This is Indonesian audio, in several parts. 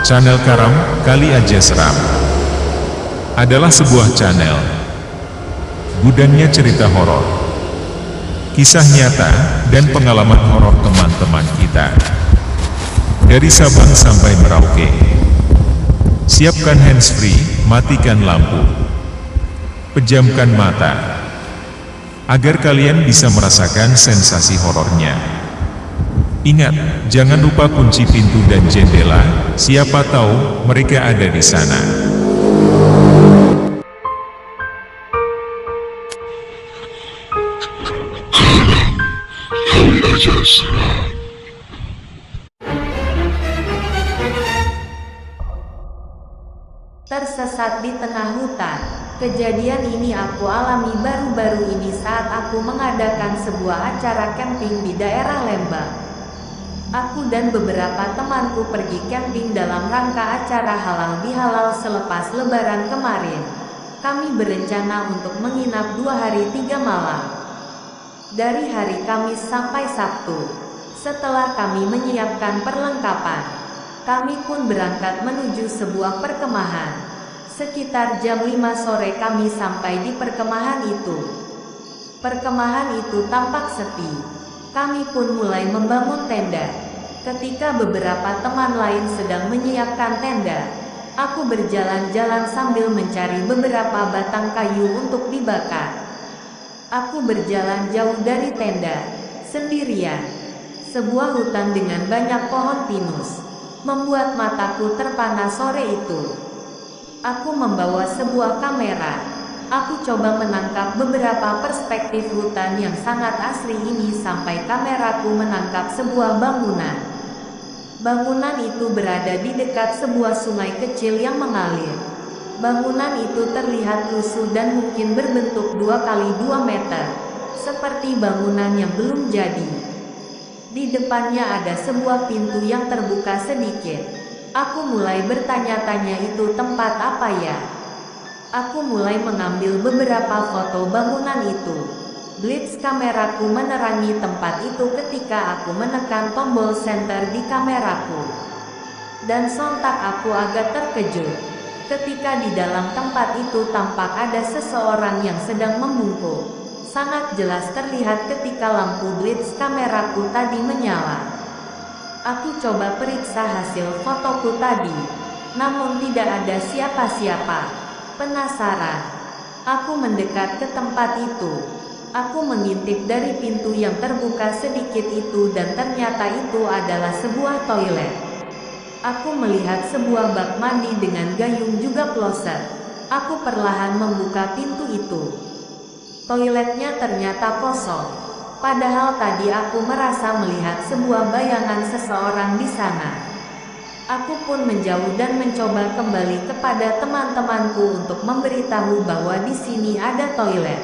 Channel Karam Kali Aja Seram adalah sebuah channel gudannya cerita horor, kisah nyata, dan pengalaman horor teman-teman kita. Dari Sabang sampai Merauke. Siapkan handsfree, matikan lampu, pejamkan mata, agar kalian bisa merasakan sensasi horornya. Ingat, jangan lupa kunci pintu dan jendela, siapa tahu mereka ada di sana. Kali aja seram. Tersesat di tengah hutan. Kejadian ini aku alami baru-baru ini saat aku mengadakan sebuah acara camping di daerah Lembang. Aku dan beberapa temanku pergi camping dalam rangka acara halal bihalal selepas lebaran kemarin. Kami berencana untuk menginap 2 hari 3 malam. Dari hari Kamis sampai Sabtu. Setelah kami menyiapkan perlengkapan, kami pun berangkat menuju sebuah perkemahan. Sekitar jam 5 sore kami sampai di perkemahan itu. Perkemahan itu tampak sepi. Kami pun mulai membangun tenda. Ketika beberapa teman lain sedang menyiapkan tenda, aku berjalan-jalan sambil mencari beberapa batang kayu untuk dibakar. Aku berjalan jauh dari tenda, sendirian. Sebuah hutan dengan banyak pohon pinus membuat mataku terpana sore itu. Aku membawa sebuah kamera. Aku coba menangkap beberapa perspektif hutan yang sangat asri ini sampai kameraku menangkap sebuah bangunan. Bangunan itu berada di dekat sebuah sungai kecil yang mengalir. Bangunan itu terlihat lusuh dan mungkin berbentuk 2 kali 2 meter, seperti bangunan yang belum jadi. Di depannya ada sebuah pintu yang terbuka sedikit. Aku mulai bertanya-tanya itu tempat apa ya? Aku mulai mengambil beberapa foto bangunan itu. Blitz kameraku menerangi tempat itu ketika aku menekan tombol senter di kameraku. Dan sontak aku agak terkejut ketika di dalam tempat itu tampak ada seseorang yang sedang membungkuk. Sangat jelas terlihat ketika lampu blitz kameraku tadi menyala. Aku coba periksa hasil fotoku tadi, namun tidak ada siapa-siapa. Penasaran, aku mendekat ke tempat itu. Aku mengintip dari pintu yang terbuka sedikit itu dan ternyata itu adalah sebuah toilet. Aku melihat sebuah bak mandi dengan gayung juga kloset. Aku perlahan membuka pintu itu. Toiletnya ternyata kosong. Padahal tadi aku merasa melihat sebuah bayangan seseorang di sana. Aku pun menjauh dan mencoba kembali kepada teman-temanku untuk memberitahu bahwa di sini ada toilet.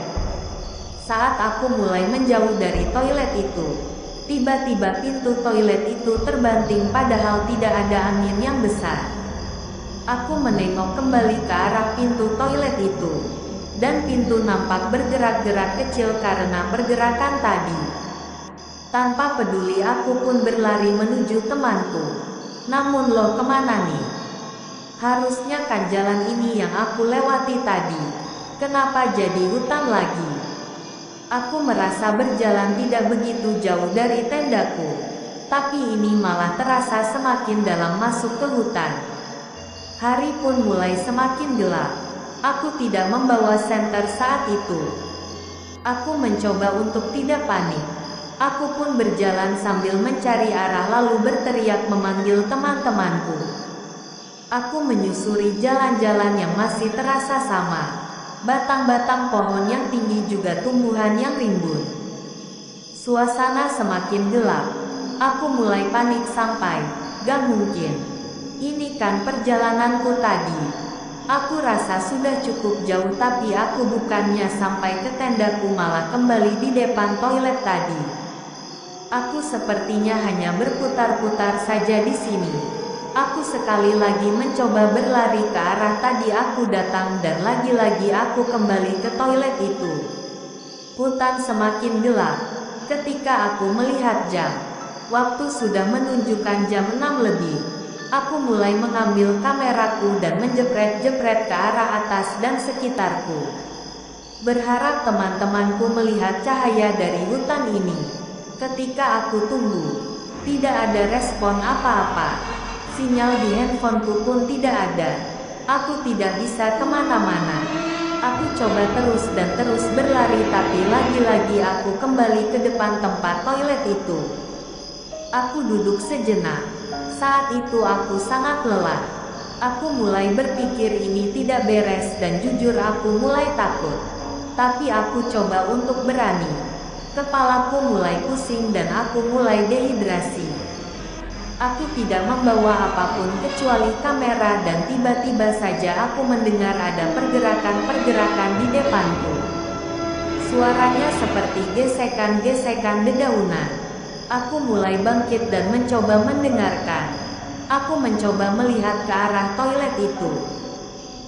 Saat aku mulai menjauh dari toilet itu, tiba-tiba pintu toilet itu terbanting padahal tidak ada angin yang besar. Aku menengok kembali ke arah pintu toilet itu. Dan pintu nampak bergerak-gerak kecil karena pergerakan tadi. Tanpa peduli aku pun berlari menuju temanku. Namun lo kemana nih? Harusnya kan jalan ini yang aku lewati tadi. Kenapa jadi hutan lagi? Aku merasa berjalan tidak begitu jauh dari tendaku. Tapi ini malah terasa semakin dalam masuk ke hutan. Hari pun mulai semakin gelap. Aku tidak membawa senter saat itu. Aku mencoba untuk tidak panik. Aku pun berjalan sambil mencari arah lalu berteriak memanggil teman-temanku. Aku menyusuri jalan-jalan yang masih terasa sama. Batang-batang pohon yang tinggi juga tumbuhan yang rimbun. Suasana semakin gelap. Aku mulai panik sampai, gak mungkin. Ini kan perjalananku tadi. Aku rasa sudah cukup jauh tapi aku bukannya sampai ke tendaku malah kembali di depan toilet tadi. Aku sepertinya hanya berputar-putar saja di sini. Aku sekali lagi mencoba berlari ke arah tadi aku datang dan lagi-lagi aku kembali ke toilet itu. Hutan semakin gelap. Ketika aku melihat jam, waktu sudah menunjukkan jam 6 lebih. aku mulai mengambil kameraku dan menjepret-jepret ke arah atas dan sekitarku. Berharap teman-temanku melihat cahaya dari hutan ini. Ketika aku tunggu, tidak ada respon apa-apa. Sinyal di handphoneku pun tidak ada. Aku tidak bisa kemana-mana. Aku coba terus dan terus berlari, tapi lagi-lagi aku kembali ke depan tempat toilet itu. Aku duduk sejenak. Saat itu aku sangat lelah. Aku mulai berpikir ini tidak beres dan jujur aku mulai takut. Tapi aku coba untuk berani. Kepalaku mulai pusing dan aku mulai dehidrasi. Aku tidak membawa apapun kecuali kamera dan tiba-tiba saja aku mendengar ada pergerakan-pergerakan di depanku. Suaranya seperti gesekan-gesekan dedaunan. Aku mulai bangkit dan mencoba mendengarkan. Aku mencoba melihat ke arah toilet itu.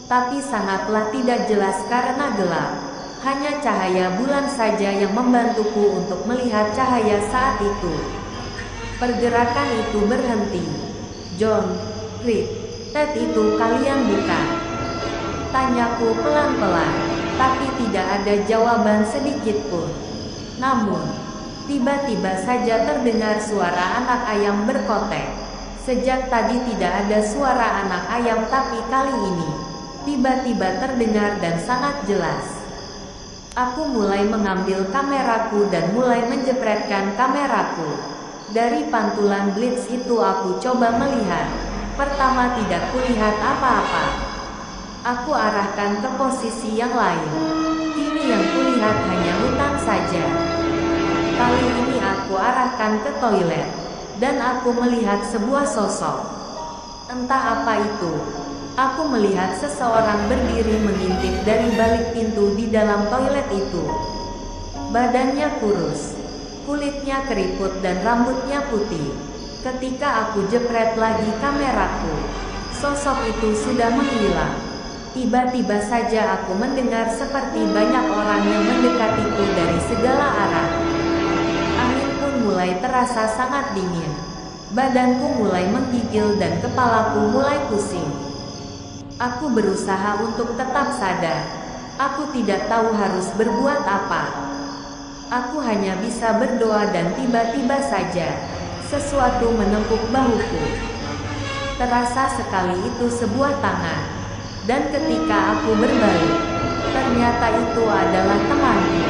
Tapi sangatlah tidak jelas karena gelap. Hanya cahaya bulan saja yang membantuku untuk melihat cahaya saat itu. Pergerakan itu berhenti. "John, Rick, Ted itu kalian bukan?" Tanyaku pelan-pelan, tapi tidak ada jawaban sedikit pun. Namun, tiba-tiba saja terdengar suara anak ayam berkotek. Sejak tadi tidak ada suara anak ayam, tapi kali ini tiba-tiba terdengar dan sangat jelas. Aku mulai mengambil kameraku dan mulai menjepretkan kameraku. Dari pantulan blitz itu aku coba melihat. Pertama tidak kulihat apa-apa. Aku arahkan ke posisi yang lain. Kini yang kulihat hanya hutan saja. Kali ini aku arahkan ke toilet. Dan aku melihat sebuah sosok. Entah apa itu. Aku melihat seseorang berdiri mengintip dari balik pintu di dalam toilet itu. Badannya kurus, kulitnya keriput dan rambutnya putih. Ketika aku jepret lagi kameraku, sosok itu sudah menghilang. Tiba-tiba saja aku mendengar seperti banyak orang yang mendekatiku dari segala arah. Angin pun mulai terasa sangat dingin. Badanku mulai menggigil dan kepalaku mulai pusing. Aku berusaha untuk tetap sadar. Aku tidak tahu harus berbuat apa. Aku hanya bisa berdoa dan tiba-tiba saja sesuatu menepuk bahuku. Terasa sekali itu sebuah tangan. Dan ketika aku berbalik, ternyata itu adalah temanku.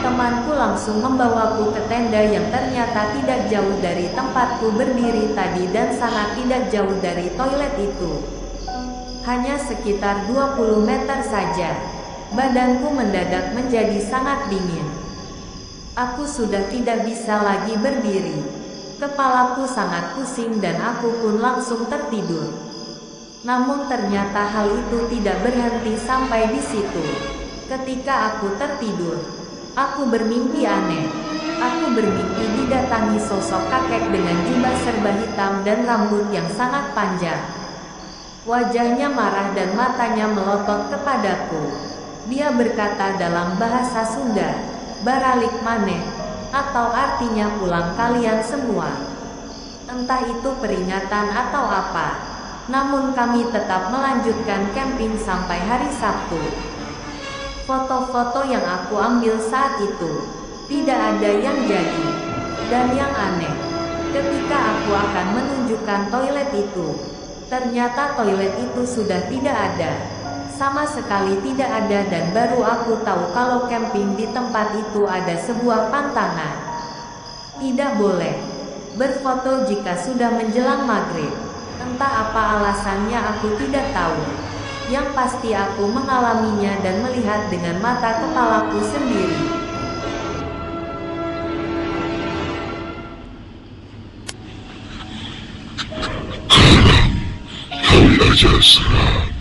Temanku langsung membawaku ke tenda yang ternyata tidak jauh dari tempatku berdiri tadi dan sangat tidak jauh dari toilet itu. Hanya sekitar 20 meter saja. Badanku mendadak menjadi sangat dingin. Aku sudah tidak bisa lagi berdiri. Kepalaku sangat pusing dan aku pun langsung tertidur. Namun ternyata hal itu tidak berhenti sampai di situ. Ketika aku tertidur, aku bermimpi aneh. Aku bermimpi didatangi sosok kakek dengan jubah serba hitam dan rambut yang sangat panjang. Wajahnya marah dan matanya melotot kepadaku. Dia berkata dalam bahasa Sunda, "Baralik maneh," atau artinya pulang kalian semua. Entah itu peringatan atau apa. Namun kami tetap melanjutkan camping sampai hari Sabtu. Foto-foto yang aku ambil saat itu tidak ada yang jadi. Dan yang aneh, ketika aku akan menunjukkan toilet itu, ternyata toilet itu sudah tidak ada. Sama sekali tidak ada dan baru aku tahu kalau camping di tempat itu ada sebuah pantangan. Tidak boleh berfoto jika sudah menjelang maghrib. Entah apa alasannya aku tidak tahu. Yang pasti aku mengalaminya dan melihat dengan mata kepalaku sendiri. Kali aja serah.